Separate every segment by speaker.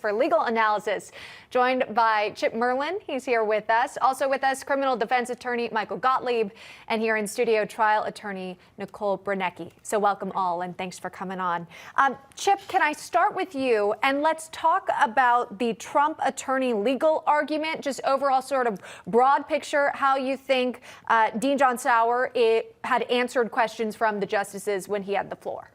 Speaker 1: for legal analysis. Joined by Chip Merlin, he's here with us. Also with us, criminal defense attorney Michael Gottlieb, and here in studio, trial attorney Nicole Brunecki. So welcome all, and thanks for coming on. Chip, can I start with you, and let's talk about the Trump attorney legal argument, just overall sort of broad picture, how you think Dean John Sauer had answered questions from the justices when he had the floor.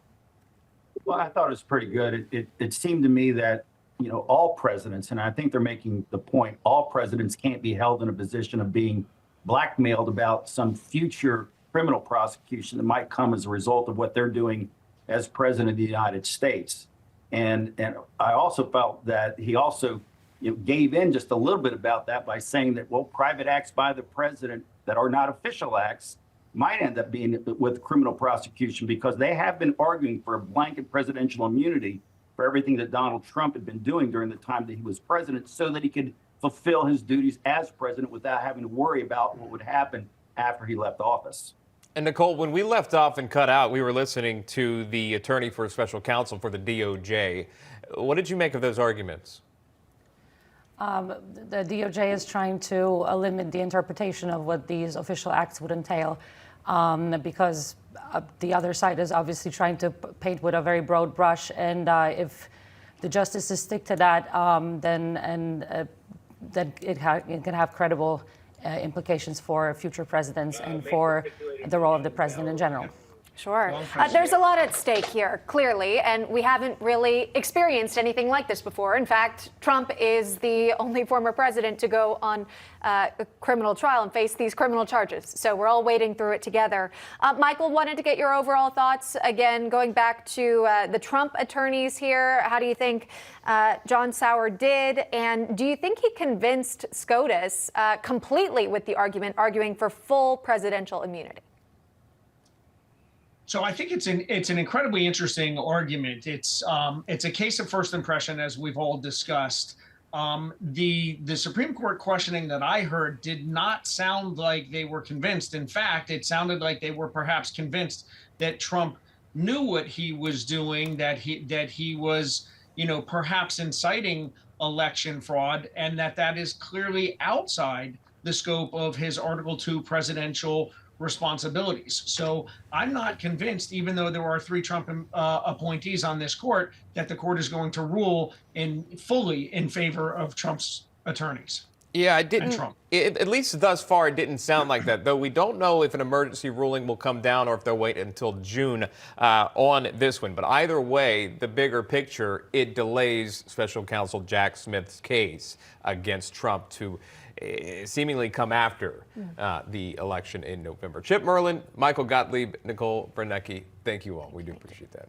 Speaker 2: Well, I thought it was pretty good. It seemed to me that, you know, all presidents, and I think they're making the point, all presidents can't be held in a position of being blackmailed about some future criminal prosecution that might come as a result of what they're doing as president of the United States. And I also felt that he also, you know, gave in just a little bit about that by saying that, well, private acts by the president that are not official acts might end up being with criminal prosecution, because they have been arguing for a blanket presidential immunity for everything that Donald Trump had been doing during the time that he was president, so that he could fulfill his duties as president without having to worry about what would happen after he left office.
Speaker 3: And Nicole, when we left off and cut out, we were listening to the attorney for special counsel for the DOJ. What did you make of those arguments?
Speaker 4: The DOJ is trying to limit the interpretation of what these official acts would entail, because the other side is obviously trying to paint with a very broad brush. And if the justices stick to that, then it can have credible implications for future presidents and for the role of the president in general.
Speaker 1: Sure. There's a lot at stake here, clearly, and we haven't really experienced anything like this before. In fact, Trump is the only former president to go on a criminal trial and face these criminal charges. So we're all wading through it together. Michael, wanted to get your overall thoughts. Again, going back to the Trump attorneys here, how do you think John Sauer did? And do you think he convinced SCOTUS completely with the argument, arguing for full presidential immunity?
Speaker 5: So I think it's an incredibly interesting argument. It's a case of first impression, as we've all discussed. The Supreme Court questioning that I heard did not sound like they were convinced. In fact, it sounded like they were perhaps convinced that Trump knew what he was doing, that he was, you know, perhaps inciting election fraud, and that is clearly outside the scope of his Article II presidential responsibilities. So I'm not convinced, even though there are 3 Trump appointees on this court, that the court is going to rule fully in favor of Trump's attorneys.
Speaker 3: Yeah, at least thus far, it didn't sound like that, though we don't know if an emergency ruling will come down or if they'll wait until June on this one. But either way, the bigger picture, it delays special counsel Jack Smith's case against Trump to seemingly come after the election in November. Chip Merlin, Michael Gottlieb, Nicole Brunecki, thank you all. We do appreciate that.